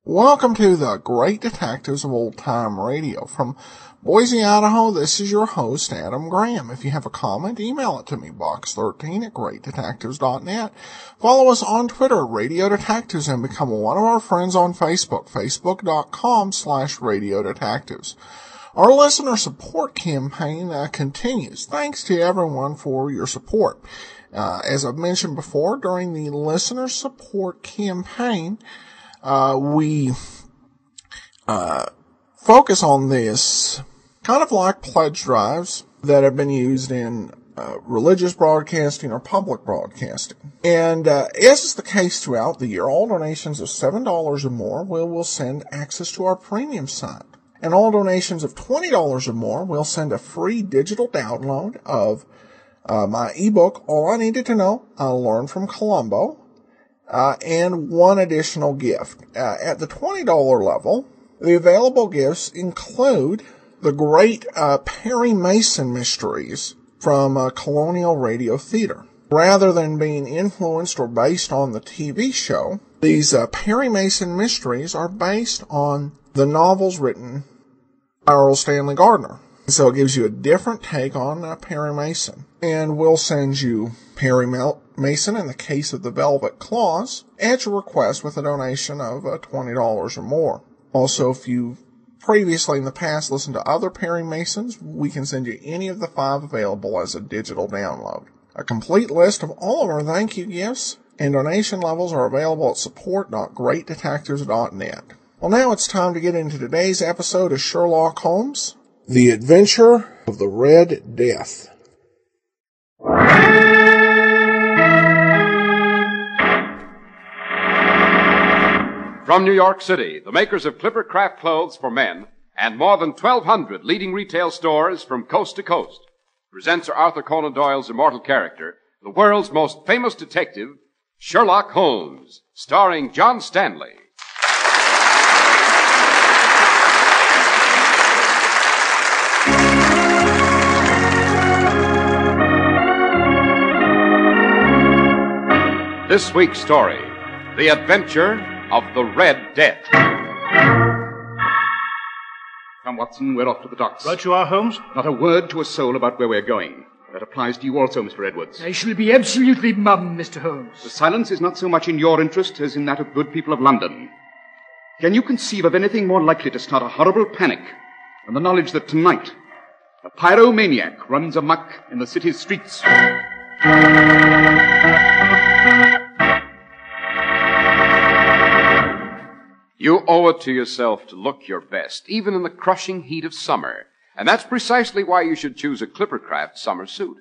Welcome to the Great Detectives of Old Time Radio. From Boise, Idaho, this is your host, Adam Graham. If you have a comment, email it to me, box13@greatdetectives.net. Follow us on Twitter, Radio Detectives, and become one of our friends on Facebook, facebook.com/Radio Detectives. Our listener support campaign continues. Thanks to everyone for your support. As I've mentioned before, during the listener support campaign, we focus on this kind of like pledge drives that have been used in religious broadcasting or public broadcasting. And as is the case throughout the year, all donations of $7 or more will send access to our premium site. And all donations of $20 or more will send a free digital download of my ebook, All I Needed to Know, I Learned from Columbo, and one additional gift. At the $20 level, the available gifts include the great Perry Mason mysteries from Colonial Radio Theater. Rather than being influenced or based on the TV show, these Perry Mason mysteries are based on the novels written by Earl Stanley Gardner. So it gives you a different take on Perry Mason. And we'll send you Perry Mason in the Case of the Velvet Claws at your request with a donation of $20 or more. Also, if you've previously in the past listened to other Perry Masons, we can send you any of the 5 available as a digital download. A complete list of all of our thank you gifts and donation levels are available at support.greatdetectives.net. Well, now it's time to get into today's episode of Sherlock Holmes, The Adventure of the Red Death. From New York City, the makers of Clipper Craft clothes for men and more than 1,200 leading retail stores from coast to coast presents Sir Arthur Conan Doyle's immortal character, the world's most famous detective, Sherlock Holmes, starring John Stanley. This week's story, The Adventure of the Red Death. Come, Watson, we're off to the docks. Right you are, Holmes. Not a word to a soul about where we're going. That applies to you also, Mr. Edwards. I shall be absolutely mum, Mr. Holmes. The silence is not so much in your interest as in that of good people of London. Can you conceive of anything more likely to start a horrible panic than the knowledge that tonight a pyromaniac runs amok in the city's streets? You owe it to yourself to look your best, even in the crushing heat of summer. And that's precisely why you should choose a Clippercraft summer suit.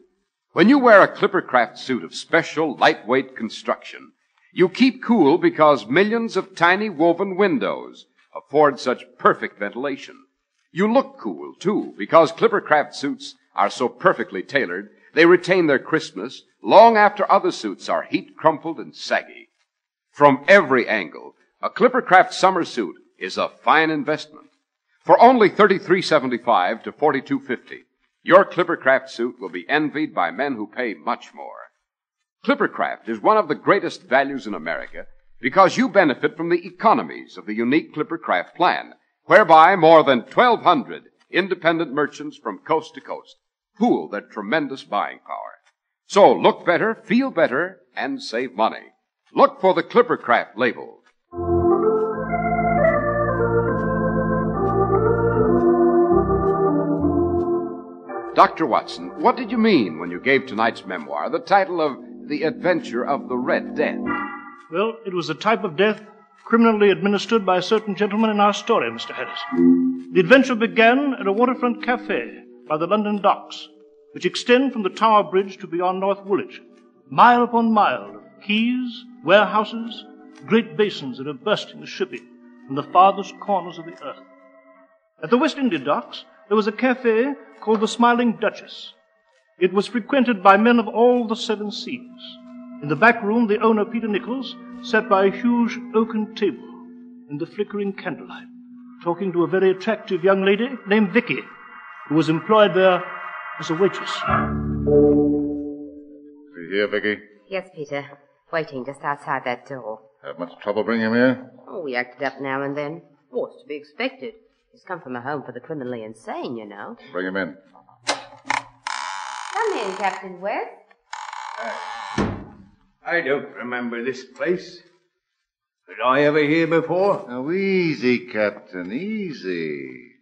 When you wear a Clippercraft suit of special, lightweight construction, you keep cool because millions of tiny woven windows afford such perfect ventilation. You look cool, too, because Clippercraft suits are so perfectly tailored, they retain their crispness long after other suits are heat-crumpled and saggy. From every angle, a Clippercraft summer suit is a fine investment. For only $33.75 to $42.50, your Clippercraft suit will be envied by men who pay much more. Clippercraft is one of the greatest values in America because you benefit from the economies of the unique Clippercraft plan, whereby more than 1,200 independent merchants from coast to coast pool their tremendous buying power. So look better, feel better, and save money. Look for the Clippercraft label. Dr. Watson, what did you mean when you gave tonight's memoir the title of The Adventure of the Red Death? Well, it was a type of death criminally administered by a certain gentleman in our story, Mr. Harris. The adventure began at a waterfront cafe by the London docks, which extend from the Tower Bridge to beyond North Woolwich, mile upon mile of quays, warehouses, great basins that are bursting with shipping from the farthest corners of the earth. At the West India Docks, there was a cafe called the Smiling Duchess. It was frequented by men of all the 7 seas. In the back room, the owner, Peter Nichols, sat by a huge oaken table in the flickering candlelight, talking to a very attractive young lady named Vicky, who was employed there as a waitress. You here, Vicky? Yes, Peter. Waiting just outside that door. Have much trouble bringing him here? Oh, we acted up now and then. What's to be expected? He's come from a home for the criminally insane, you know. Bring him in. Come in, Captain West. I don't remember this place. Did I ever hear before? Now, easy, Captain, easy.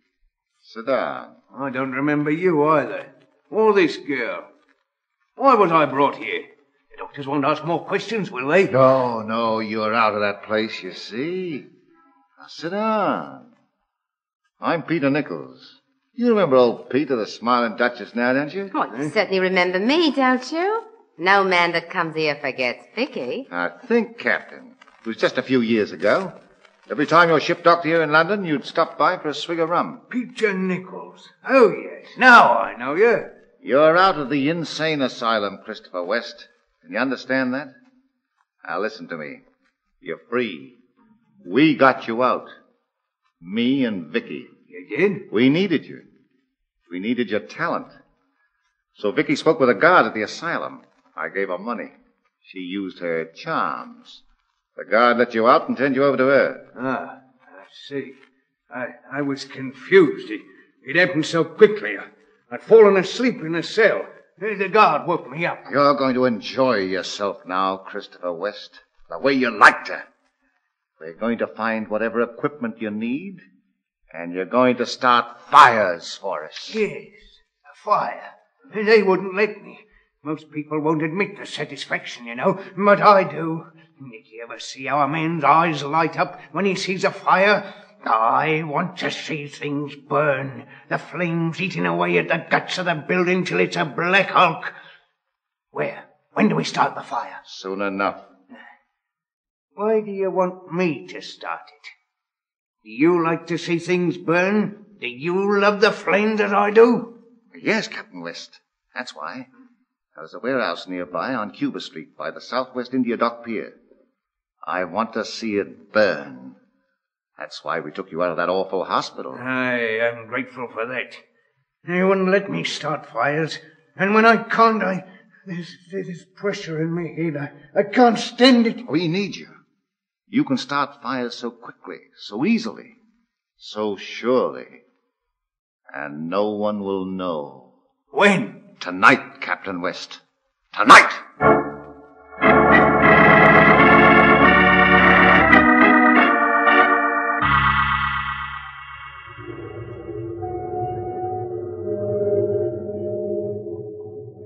Sit down. I don't remember you either. Or this girl. Why was I brought here? The doctors won't ask more questions, will they? No, you're out of that place, you see. Now, sit down. I'm Peter Nichols. You remember old Peter, the Smiling Duchess now, don't you? Well, you certainly remember me, don't you? No man that comes here forgets Vicky. I think, Captain, it was just a few years ago. Every time your ship docked here in London, you'd stop by for a swig of rum. Peter Nichols. Oh, yes. Now I know you. You're out of the insane asylum, Christopher West. Can you understand that? Now listen to me. You're free. We got you out. Me and Vicky. You did? We needed you. We needed your talent. So Vicky spoke with a guard at the asylum. I gave her money. She used her charms. The guard let you out and turned you over to her. Ah, I see. I was confused. It happened so quickly. I'd fallen asleep in a cell. The guard woke me up. You're going to enjoy yourself now, Christopher West, the way you like to. We're going to find whatever equipment you need, and you're going to start fires for us. Yes, a fire. They wouldn't let me. Most people won't admit the satisfaction, you know, but I do. Did you ever see how a man's eyes light up when he sees a fire? I want to see things burn, the flames eating away at the guts of the building till it's a black hulk. Where? When do we start the fire? Soon enough. Why do you want me to start it? Do you like to see things burn? Do you love the flames as I do? Yes, Captain West. That's why. There's a warehouse nearby on Cuba Street by the Southwest India Dock Pier. I want to see it burn. That's why we took you out of that awful hospital. I am grateful for that. They wouldn't let me start fires. And when I can't, there's pressure in my head. I can't stand it. We need you. You can start fires so quickly, so easily, so surely. And no one will know. When? Tonight, Captain West. Tonight!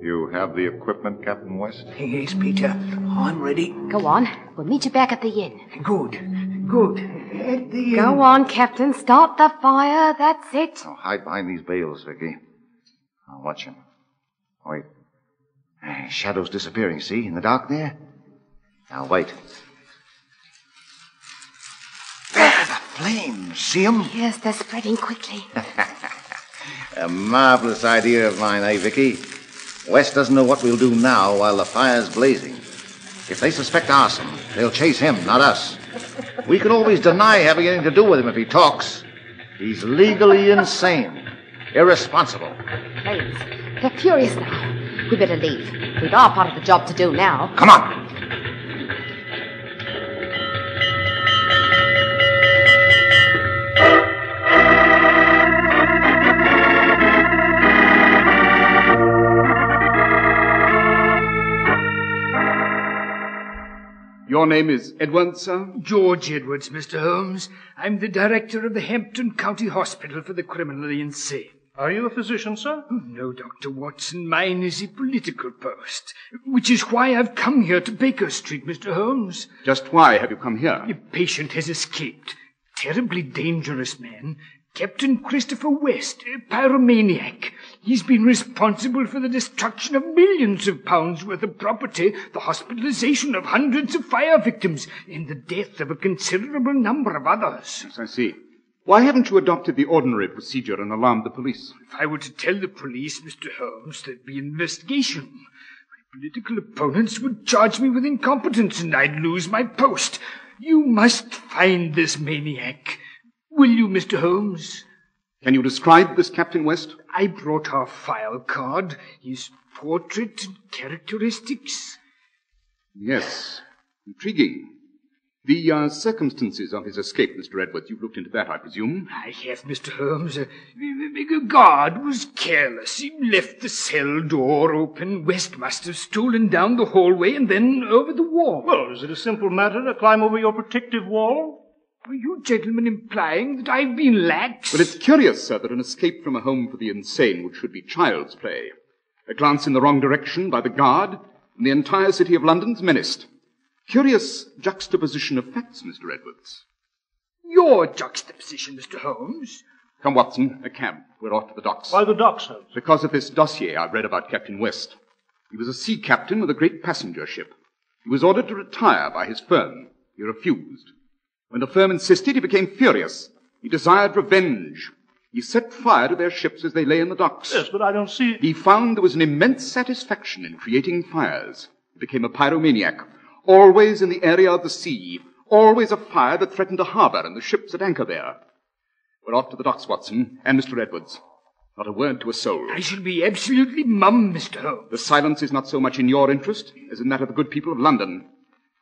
You have the equipment, Captain West? Yes, Peter. I'm ready. Go on. We'll meet you back at the inn. Good. At the Go on, Captain. Start the fire. That's it. Oh, hide behind these bales, Vicky. I'll watch him. Wait. Shadow's disappearing, see? In the dark there? Now, wait. There, the flames. See 'em? Yes, they're spreading quickly. A marvelous idea of mine, eh, Vicky? West doesn't know what we'll do now while the fire's blazing. If they suspect arson, they'll chase him, not us. We can always deny having anything to do with him if he talks. He's legally insane, irresponsible. Flames. They're furious now. We better leave. We've our part of the job to do now. Come on. Your name is Edwards, sir? George Edwards, Mr. Holmes. I'm the director of the Hampton County Hospital for the Criminally Insane. Are you a physician, sir? No, Dr. Watson. Mine is a political post, which is why I've come here to Baker Street, Mr. Holmes. Just why have you come here? The patient has escaped. Terribly dangerous man. Captain Christopher West, a pyromaniac. He's been responsible for the destruction of millions of pounds worth of property, the hospitalization of hundreds of fire victims, and the death of a considerable number of others. Yes, I see. Why haven't you adopted the ordinary procedure and alarmed the police? If I were to tell the police, Mr. Holmes, there'd be an investigation. My political opponents would charge me with incompetence and I'd lose my post. You must find this maniac. Will you, Mr. Holmes? Can you describe this Captain West? I brought our file card, his portrait and characteristics. Yes. Intriguing. The circumstances of his escape, Mr. Edwards, you've looked into that, I presume? I have, Mr. Holmes. The guard was careless. He left the cell door open. West must have stolen down the hallway and then over the wall. Well, is it a simple matter to climb over your protective wall? Are you gentlemen implying that I've been lax? Well, it's curious, sir, that an escape from a home for the insane should be child's play. A glance in the wrong direction by the guard, and the entire city of London's menaced. Curious juxtaposition of facts, Mr. Edwards. Your juxtaposition, Mr. Holmes? Come, Watson, a cab. We're off to the docks. Why the docks, Holmes? Because of this dossier I've read about Captain West. He was a sea captain with a great passenger ship. He was ordered to retire by his firm. He refused. When the firm insisted, he became furious. He desired revenge. He set fire to their ships as they lay in the docks. Yes, but I don't see... He found there was an immense satisfaction in creating fires. He became a pyromaniac. Always in the area of the sea. Always a fire that threatened a harbor and the ships at anchor there. We're off to the docks, Watson, and Mr. Edwards. Not a word to a soul. I shall be absolutely mum, Mr. Holmes. The silence is not so much in your interest as in that of the good people of London.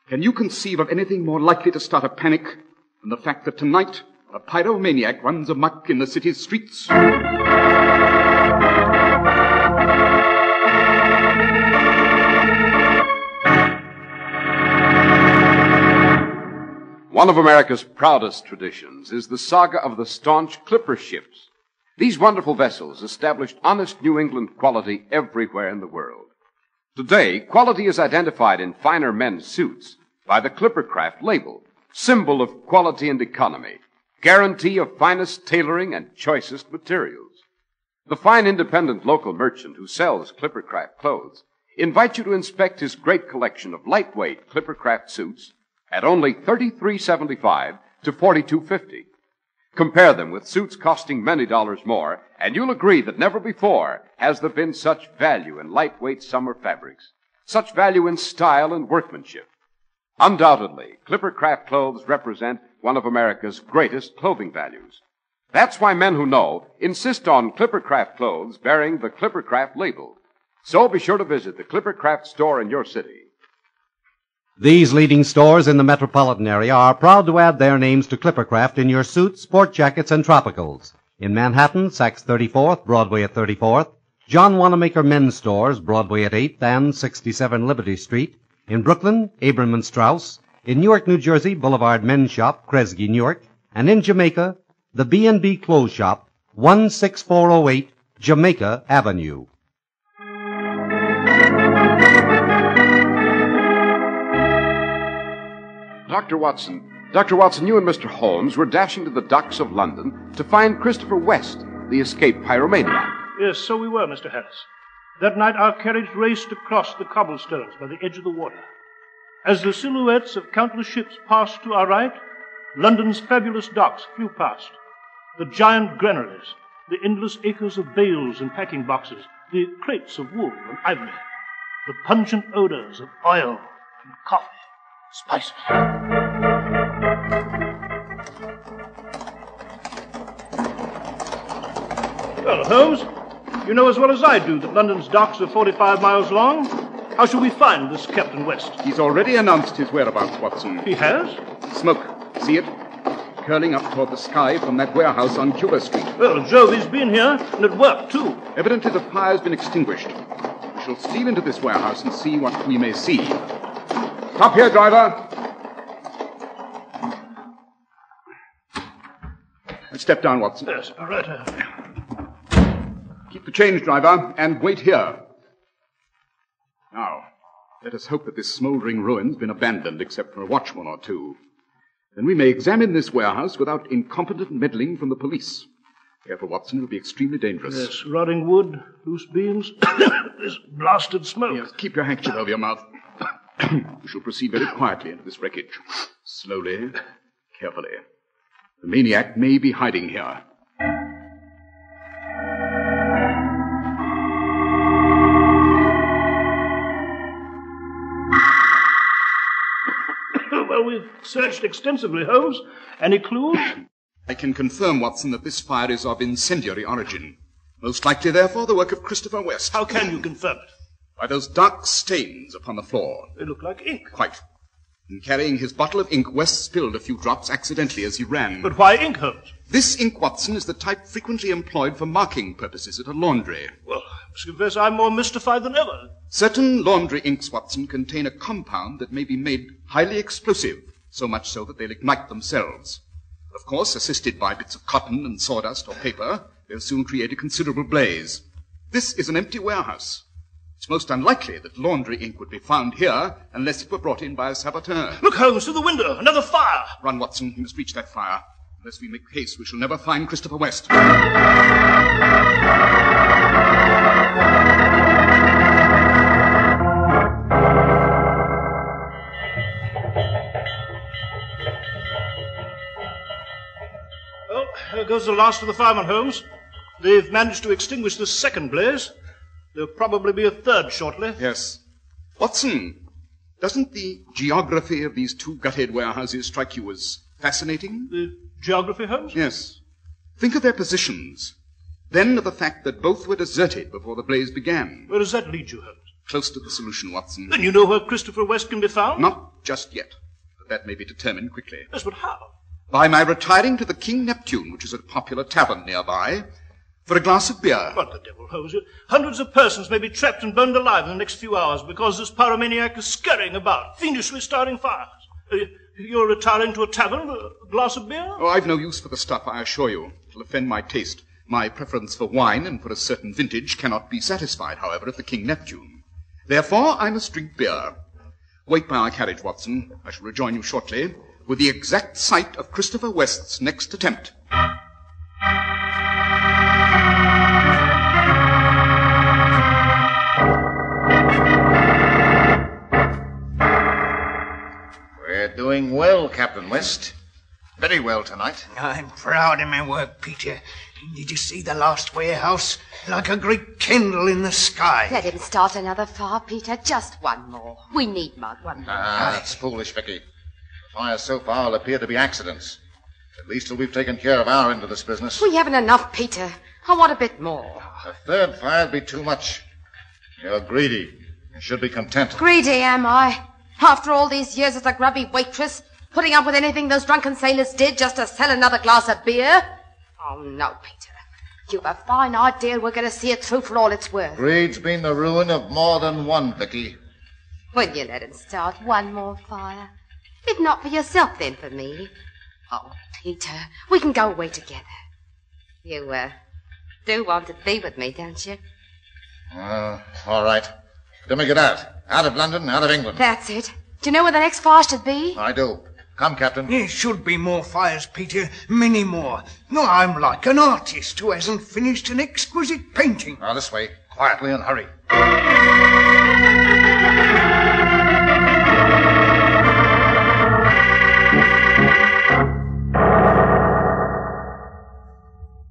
Can you conceive of anything more likely to start a panic than the fact that tonight a pyromaniac runs amok in the city's streets? One of America's proudest traditions is the saga of the staunch clipper ships. These wonderful vessels established honest New England quality everywhere in the world. Today, quality is identified in finer men's suits by the Clippercraft label, symbol of quality and economy, guarantee of finest tailoring and choicest materials. The fine independent local merchant who sells Clippercraft clothes invites you to inspect his great collection of lightweight Clippercraft suits at only $33.75 to $42.50. Compare them with suits costing many dollars more, and you'll agree that never before has there been such value in lightweight summer fabrics, such value in style and workmanship. Undoubtedly, Clippercraft clothes represent one of America's greatest clothing values. That's why men who know insist on Clippercraft clothes bearing the Clippercraft label. So be sure to visit the Clippercraft store in your city. These leading stores in the metropolitan area are proud to add their names to Clippercraft in your suits, sport jackets, and tropicals. In Manhattan, Saks 34th, Broadway at 34th. John Wanamaker Men's Stores, Broadway at 8th and 67 Liberty Street. In Brooklyn, Abram and Strauss. In Newark, New Jersey, Boulevard Men's Shop, Kresge, Newark. And in Jamaica, the B&B Clothes Shop, 16408 Jamaica Avenue. Dr. Watson, you and Mr. Holmes were dashing to the docks of London to find Christopher West, the escaped pyromaniac. Yes, so we were, Mr. Harris. That night our carriage raced across the cobblestones by the edge of the water. As the silhouettes of countless ships passed to our right, London's fabulous docks flew past. The giant granaries, the endless acres of bales and packing boxes, the crates of wool and ivory, the pungent odors of oil and coffee. Spices. Well, Holmes, you know as well as I do that London's docks are 45 miles long. How shall we find this Captain West? He's already announced his whereabouts, Watson. He has? Smoke. See it? Curling up toward the sky from that warehouse on Cuba Street. Well, Jove, he's been here, and at work, too. Evidently the fire's been extinguished. We shall steal into this warehouse and see what we may see. Stop here, driver. Step down, Watson. Yes, all right. Keep the change, driver, and wait here. Now, let us hope that this smoldering ruin's been abandoned except for a watchman or two. Then we may examine this warehouse without incompetent meddling from the police. Careful, Watson, it'll be extremely dangerous. Yes, rotting wood, loose beams, this blasted smoke. Yes, keep your handkerchief over your mouth. We shall proceed very quietly into this wreckage. Slowly, carefully. The maniac may be hiding here. Well, we've searched extensively, Holmes. Any clues? I can confirm, Watson, that this fire is of incendiary origin. Most likely, therefore, the work of Christopher West. How can you confirm it? By those dark stains upon the floor. They look like ink. Quite. In carrying his bottle of ink, West spilled a few drops accidentally as he ran. But why ink, Holmes? This ink, Watson, is the type frequently employed for marking purposes at a laundry. Well, I must confess I'm more mystified than ever. Certain laundry inks, Watson, contain a compound that may be made highly explosive, so much so that they'll ignite themselves. Of course, assisted by bits of cotton and sawdust or paper, they'll soon create a considerable blaze. This is an empty warehouse. It's most unlikely that laundry ink would be found here unless it were brought in by a saboteur. Look, Holmes, through the window. Another fire. Run, Watson. We must reach that fire. Unless we make haste, we shall never find Christopher West. Well, there goes the last of the firemen, Holmes. They've managed to extinguish the second blaze. There'll probably be a third shortly. Yes. Watson, doesn't the geography of these two gutted warehouses strike you as fascinating? The geography, Holmes? Yes. Think of their positions. Then of the fact that both were deserted before the blaze began. Where does that lead you, Holmes? Close to the solution, Watson. Then you know where Christopher West can be found? Not just yet. But that may be determined quickly. Yes, but how? By my retiring to the King Neptune, which is a popular tavern nearby, for a glass of beer. What the devil, Holmes? Hundreds of persons may be trapped and burned alive in the next few hours because this pyromaniac is scurrying about, fiendishly starting fires. You're retiring to a tavern, a glass of beer? Oh, I've no use for the stuff, I assure you. It'll offend my taste. My preference for wine and for a certain vintage cannot be satisfied, however, at the King Neptune. Therefore, I must drink beer. Wait by our carriage, Watson. I shall rejoin you shortly with the exact site of Christopher West's next attempt. We're doing well, Captain West. Very well tonight. I'm proud of my work, Peter. Did you see the last warehouse? Like a great candle in the sky. Let him start another fire, Peter. Just one more. We need one more. That's foolish, Vicky. The fires so far will appear to be accidents. At least till we've taken care of our end of this business. We haven't enough, Peter. I want a bit more. A third fire'd be too much. You're greedy. You should be content. Greedy, am I? After all these years as a grubby waitress, putting up with anything those drunken sailors did just to sell another glass of beer? Oh, no, Peter. You've a fine idea we're going to see it through for all it's worth. Greed's been the ruin of more than one, Vicky. Will you let him start one more fire? If not for yourself, then for me. Oh, Peter, we can go away together. You, do want to be with me, don't you? All right. Then we get out. Out of London, out of England. That's it. Do you know where the next fire should be? I do. Come, Captain. There should be more fires, Peter. Many more. No, I'm like an artist who hasn't finished an exquisite painting. Now, this way. Quietly and hurry.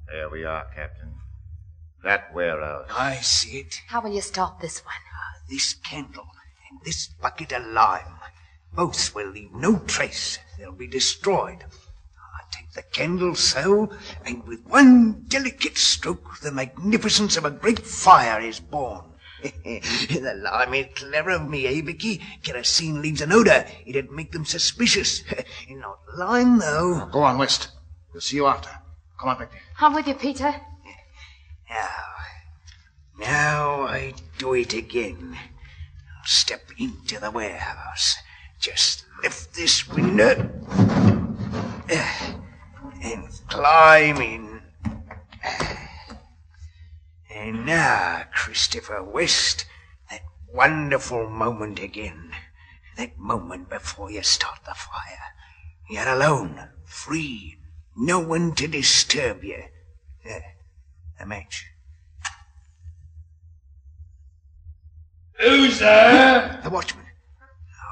There we are, Captain. That warehouse. I see it. How will you start this one? This candle and this bucket of lime. Both will leave no trace. They'll be destroyed. I take the candle so, and with one delicate stroke, the magnificence of a great fire is born. The lime is clever of me, eh, Vicky? Kerosene leaves an odor. It'd make them suspicious. Not lime, though. Go on, West. We'll see you after. Come on, Vicky. I'm with you, Peter. Now I do it again. I'll step into the warehouse. Just lift this window and climb in. And now, Christopher West, that wonderful moment again. That moment before you start the fire. You're alone, free, no one to disturb you. A match. Who's there? The watchman.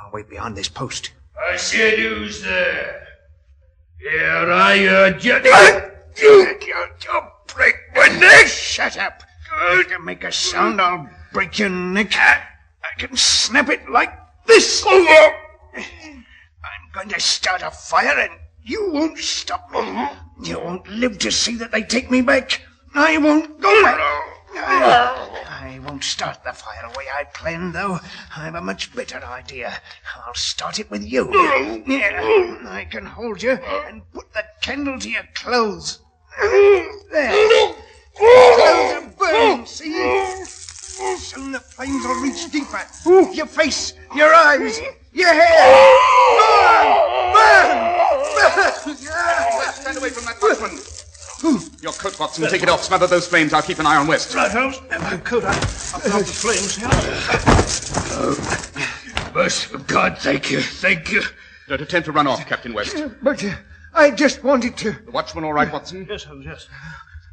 I'll wait behind this post. I said who's there? Here I urge you. You break my neck. Shut up. If you make a sound, I'll break your neck. I can snap it like this. I'm going to start a fire and you won't stop me. You won't live to see that they take me back. I won't go back. I won't start the fire the way I planned, though. I have a much better idea. I'll start it with you. Yeah, I can hold you and put the candle to your clothes. There. Clothes are burning, see? Soon the flames will reach deeper. Your face, your eyes, your hair. Burn! Stand away from that Watson. Your coat, Watson. Take it off. Smother those flames. I'll keep an eye on West. Right, Holmes. My coat, I'll put the flames here. Mercy of God, thank you. Don't attempt to run off, Captain West. But I just wanted to... The watchman all right, Watson? Yes, Holmes, yes.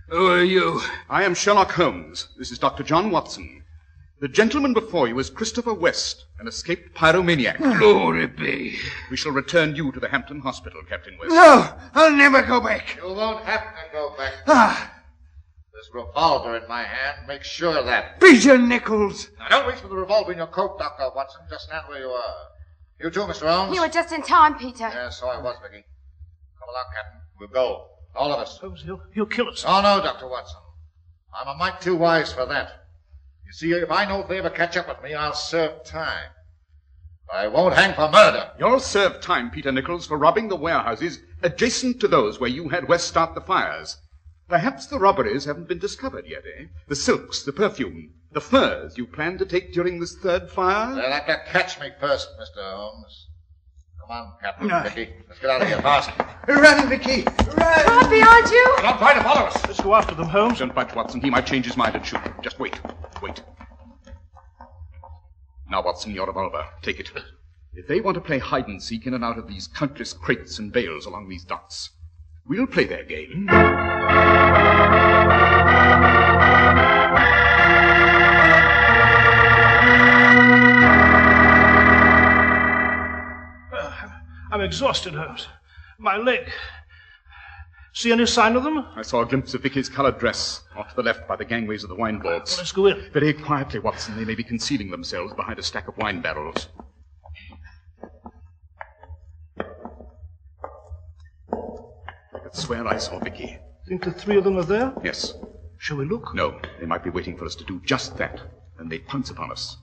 Who are you? I am Sherlock Holmes. This is Dr. John Watson. The gentleman before you is Christopher West, an escaped pyromaniac. Glory be. We shall return you to the Hampton Hospital, Captain West. No, I'll never go back. You won't have to go back. This revolver in my hand makes sure of that. Peter Nichols. Now, don't reach for the revolver in your coat, Dr. Watson. Just stand where you are. You too, Mr. Holmes? You were just in time, Peter. Yes, so I was, Vicky. Come along, Captain. We'll go. All of us. Holmes, he'll kill us. Oh, no, Dr. Watson. I'm a mite too wise for that. You see, if I know if they ever catch up with me, I'll serve time. I won't hang for murder. You'll serve time, Peter Nichols, for robbing the warehouses adjacent to those where you had West start the fires. Perhaps the robberies haven't been discovered yet, eh? The silks, the perfume, the furs you plan to take during this third fire? They'll have to catch me first, Mr. Holmes. Come on, Captain Vicky. Let's get out of here fast. Run, Vicky. Run. Right behind you. Don't try to follow us. Let's go after them, Holmes. Don't budge, Watson. He might change his mind and shoot. Just wait. Now, Watson, your revolver. Take it. If they want to play hide-and-seek in and out of these countless crates and bales along these docks, we'll play their game. I'm exhausted, Holmes. My leg. See any sign of them? I saw a glimpse of Vicky's coloured dress off to the left by the gangways of the wine vaults. Well, let's go in. Very quietly, Watson. They may be concealing themselves behind a stack of wine barrels. I could swear I saw Vicky. Think the three of them are there? Yes. Shall we look? No, they might be waiting for us to do just that, and they pounce upon us.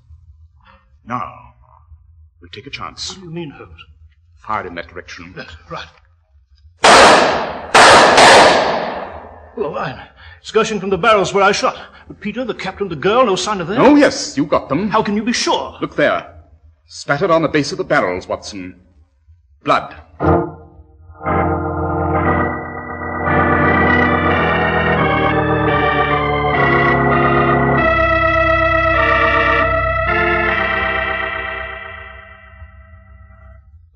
Now, we'll take a chance. What do you mean, Holmes? Fire in that direction. Yes, right. Oh, fine. It's gushing from the barrels where I shot. But Peter, the captain, the girl, no sign of them? Oh, yes, you got them. How can you be sure? Look there. Spattered on the base of the barrels, Watson. Blood.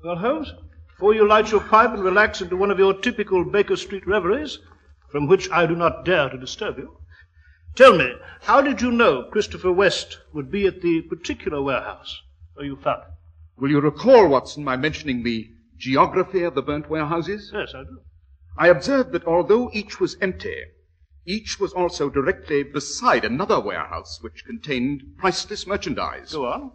Well, Holmes, before you light your pipe and relax into one of your typical Baker Street reveries, from which I do not dare to disturb you, tell me, how did you know Christopher West would be at the particular warehouse where you found him? Will you recall, Watson, my mentioning the geography of the burnt warehouses? Yes, I do. I observed that although each was empty, each was also directly beside another warehouse which contained priceless merchandise. Go on.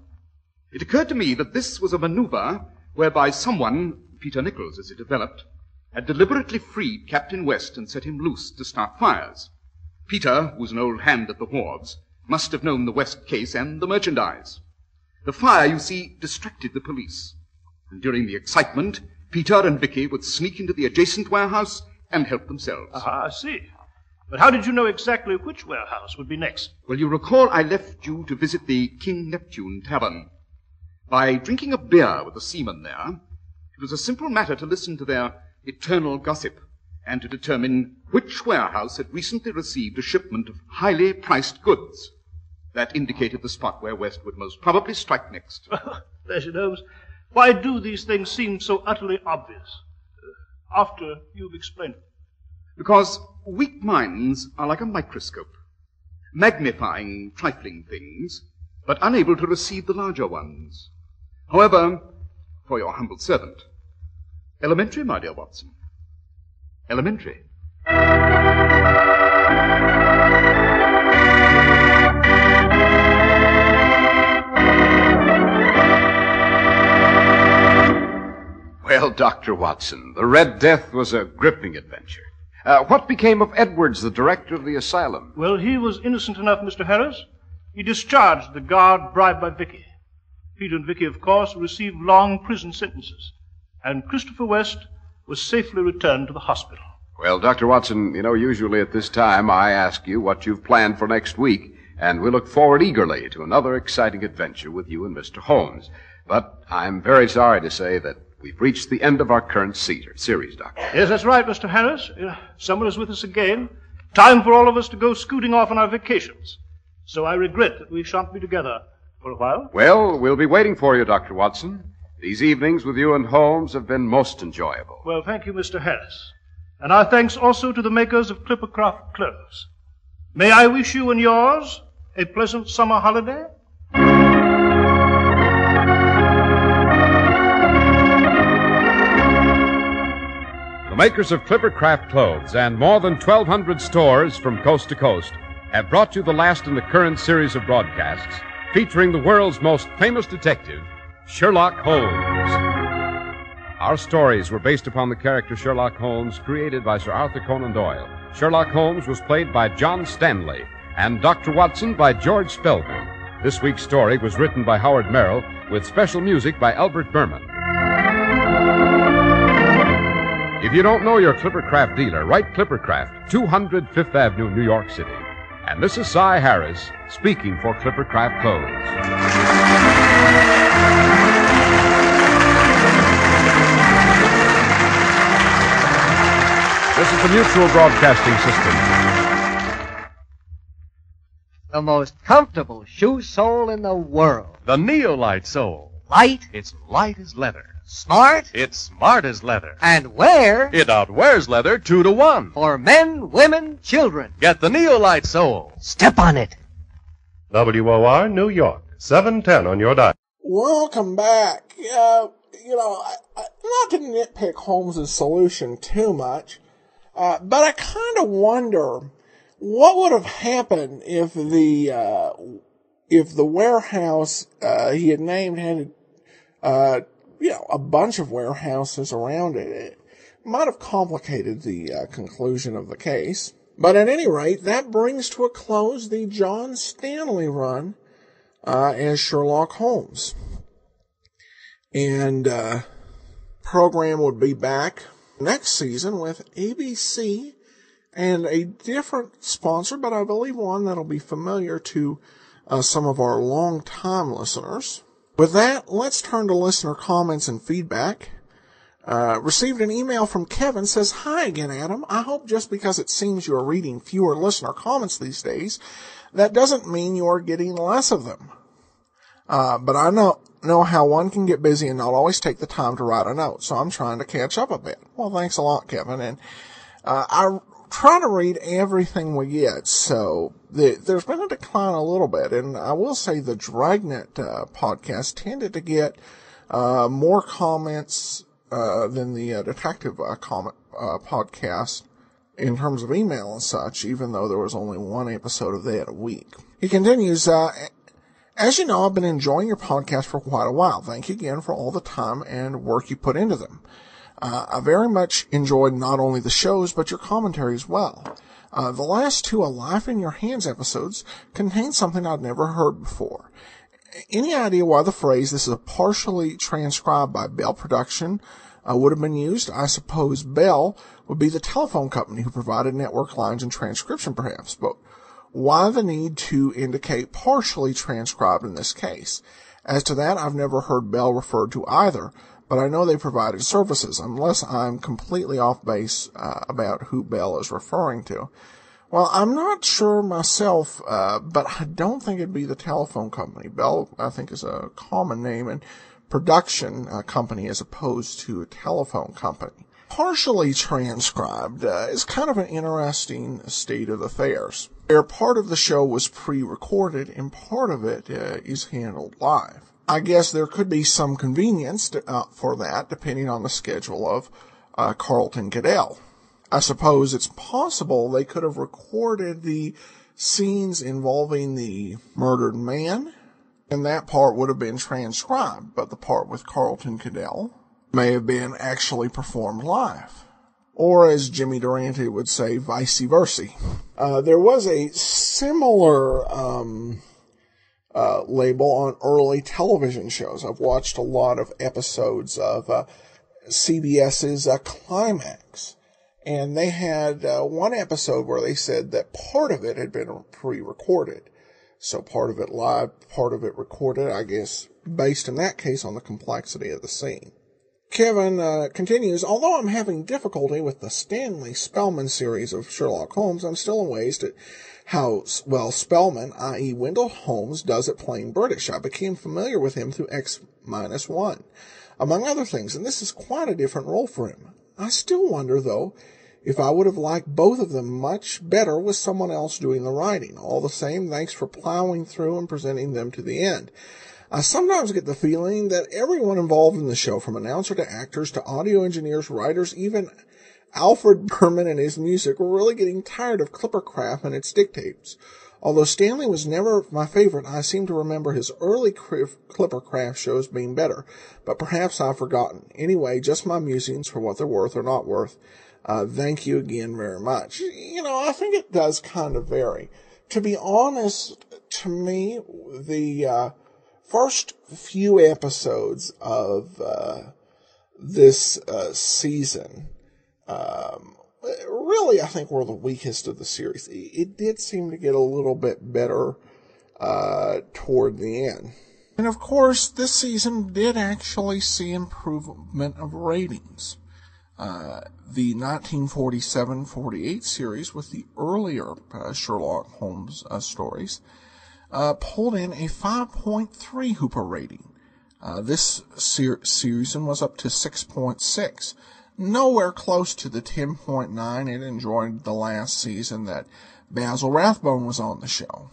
It occurred to me that this was a maneuver whereby someone, Peter Nichols as it developed, had deliberately freed Captain West and set him loose to start fires. Peter, who was an old hand at the wharves, must have known the West case and the merchandise. The fire, you see, distracted the police. And during the excitement, Peter and Vicky would sneak into the adjacent warehouse and help themselves. Aha, I see. But how did you know exactly which warehouse would be next? Well, you recall I left you to visit the King Neptune Tavern. By drinking a beer with the seamen there, it was a simple matter to listen to their eternal gossip and to determine which warehouse had recently received a shipment of highly priced goods. That indicated the spot where West would most probably strike next. Bless you, Holmes. Why do these things seem so utterly obvious after you've explained it? Because weak minds are like a microscope, magnifying trifling things, but unable to receive the larger ones. However, for your humble servant, elementary, my dear Watson. elementary. Well, Dr. Watson, the Red Death was a gripping adventure. What became of Edwards, the director of the asylum? Well, he was innocent enough, Mr. Harris. He discharged the guard bribed by Vicky. Peter and Vicky, of course, received long prison sentences. And Christopher West was safely returned to the hospital. Well, Dr. Watson, usually at this time I ask you what you've planned for next week, and we look forward eagerly to another exciting adventure with you and Mr. Holmes. But I'm very sorry to say that we've reached the end of our current series, Doctor. Yes, that's right, Mr. Harris. Summer is with us again. Time for all of us to go scooting off on our vacations. So I regret that we shan't be together for a while. Well, we'll be waiting for you, Dr. Watson. These evenings with you and Holmes have been most enjoyable. Well, thank you, Mr. Harris. And our thanks also to the makers of Clippercraft clothes. May I wish you and yours a pleasant summer holiday? The makers of Clippercraft clothes and more than 1,200 stores from coast to coast have brought you the last in the current series of broadcasts featuring the world's most famous detective, Sherlock Holmes. Our stories were based upon the character Sherlock Holmes created by Sir Arthur Conan Doyle. Sherlock Holmes was played by John Stanley and Dr. Watson by George Spelman. This week's story was written by Howard Merrill with special music by Albert Berman. If you don't know your Clippercraft dealer, write Clippercraft, 200 Fifth Avenue, New York City. And this is Cy Harris speaking for Clippercraft Clothes. This is the Mutual Broadcasting System. The most comfortable shoe sole in the world. The Neolite sole. Light. It's light as leather. Smart. It's smart as leather. And wear. It outwears leather 2 to 1. For men, women, children. Get the Neolite sole. Step on it. WOR, New York, 710 on your dial. Welcome back. Not to nitpick Holmes' solution too much, but I kind of wonder what would have happened if the warehouse he had named had a bunch of warehouses around it. It might have complicated the conclusion of the case. But at any rate, that brings to a close the John Stanley run as Sherlock Holmes. And program would be back next season with ABC and a different sponsor, but I believe one that'll be familiar to some of our long-time listeners. With that, let's turn to listener comments and feedback. Received an email from Kevin, says, "Hi again, Adam. I hope just because it seems you are reading fewer listener comments these days, that doesn't mean you are getting less of them. But I know how one can get busy and not always take the time to write a note, so I'm trying to catch up a bit." Well, thanks a lot, Kevin. And I try to read everything we get, so there's been a decline a little bit. And I will say the Dragnet podcast tended to get more comments than the detective podcast in terms of email and such, even though there was only one episode of that a week. He continues, as you know, I've been enjoying your podcast for quite a while. Thank you again for all the time and work you put into them. I very much enjoyed not only the shows, but your commentary as well. The last 2 A Life in Your Hands episodes contain something I'd never heard before. Any idea why the phrase, "this is a partially transcribed by Bell Production," would have been used? I suppose Bell would be the telephone company who provided network lines and transcription, perhaps. But why the need to indicate partially transcribed in this case? As to that, I've never heard Bell referred to either, but I know they provided services, unless I'm completely off base about who Bell is referring to. Well, I'm not sure myself, but I don't think it'd be the telephone company. Bell, I think, is a common name, and production company as opposed to a telephone company. Partially transcribed is kind of an interesting state of affairs, where part of the show was pre-recorded and part of it is handled live. I guess there could be some convenience for that, depending on the schedule of Carlton Goodell. I suppose it's possible they could have recorded the scenes involving the murdered man, and that part would have been transcribed, but the part with Carlton Cadell may have been actually performed live. Or, as Jimmy Durante would say, vice versa. There was a similar label on early television shows. I've watched a lot of episodes of CBS's Climax. And they had one episode where they said that part of it had been pre-recorded. So part of it live, part of it recorded, I guess, based in that case on the complexity of the scene. Kevin continues, although I'm having difficulty with the Stanley Spellman series of Sherlock Holmes, I'm still amazed at how well Spellman, i.e. Wendell Holmes, does it playing British. I became familiar with him through X-1, among other things, and this is quite a different role for him. I still wonder, though, if I would have liked both of them much better with someone else doing the writing. All the same, thanks for plowing through and presenting them to the end. I sometimes get the feeling that everyone involved in the show, from announcer to actors to audio engineers, writers, even Alfred Berman and his music, were really getting tired of Clippercraft and its dictates. Although Stanley was never my favorite, I seem to remember his early Clippercraft shows being better, but perhaps I've forgotten. Anyway, just my musings for what they're worth or not worth. Thank you again very much. You know, I think it does kind of vary. To be honest, to me, the first few episodes of this season really, I think, were the weakest of the series. It did seem to get a little bit better toward the end. And of course, this season did actually see improvement of ratings. The 1947-48 series with the earlier Sherlock Holmes stories pulled in a 5.3 Hooper rating. This season was up to 6.6. Nowhere close to the 10.9 it enjoyed the last season that Basil Rathbone was on the show.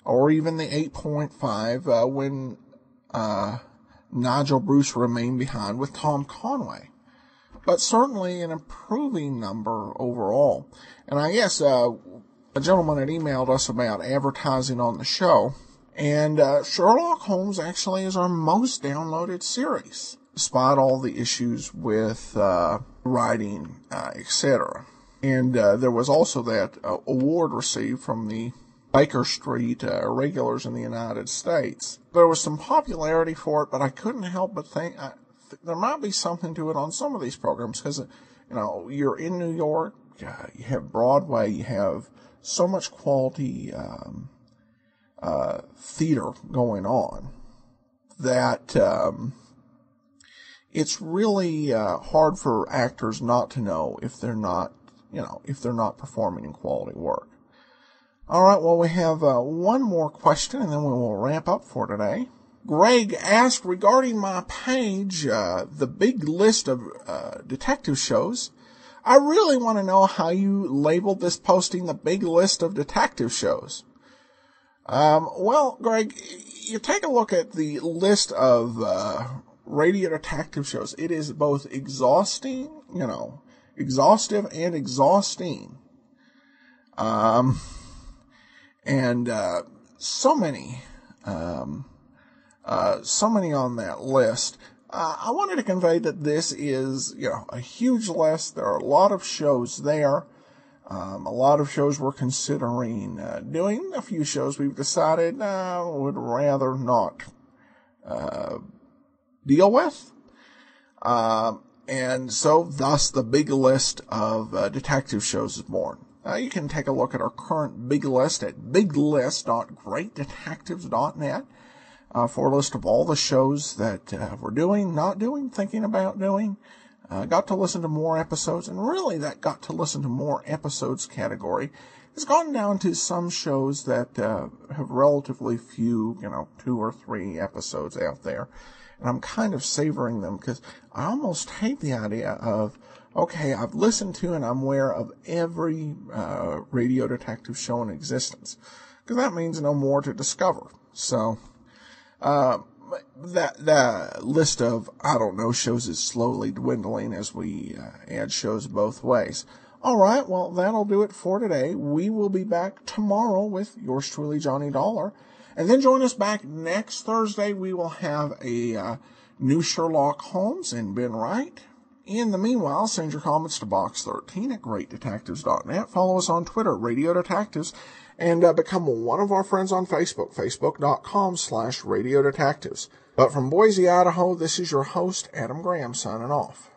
Or even the 8.5 when Nigel Bruce remained behind with Tom Conway. But certainly an improving number overall. And I guess a gentleman had emailed us about advertising on the show, and Sherlock Holmes actually is our most downloaded series, despite all the issues with writing, etc. And there was also that award received from the Baker Street regulars in the United States. There was some popularity for it, but I couldn't help but think there might be something to it on some of these programs, because, you know, you're in New York, you have Broadway, you have so much quality theater going on that it's really hard for actors not to know if they're not, if they're not performing in quality work. All right, well, we have one more question, and then we will wrap up for today. Greg asked, regarding my page, the big list of detective shows, I really want to know how you labeled this posting the big list of detective shows. Well, Greg, you take a look at the list of radio detective shows. It is both exhaustive and exhausting. And so many on that list. I wanted to convey that this is, a huge list. There are a lot of shows there. A lot of shows we're considering doing. A few shows we've decided would rather not deal with. And so, thus, the big list of detective shows is born. You can take a look at our current big list at biglist.greatdetectives.net for a list of all the shows that we're doing, not doing, thinking about doing. Got to listen to more episodes, and really that got to listen to more episodes category has gone down to some shows that have relatively few, 2 or 3 episodes out there. And I'm kind of savoring them because I almost hate the idea of, okay, I've listened to and I'm aware of every radio detective show in existence, because that means no more to discover. So that list of, shows is slowly dwindling as we add shows both ways. All right, well, that'll do it for today. We will be back tomorrow with yours truly, Johnny Dollar. And then join us back next Thursday. We will have a new Sherlock Holmes and Ben Wright. In the meanwhile, send your comments to box13 at greatdetectives.net. Follow us on Twitter, Radio Detectives, and become one of our friends on Facebook, facebook.com/Radio Detectives. But from Boise, Idaho, this is your host, Adam Graham, signing off.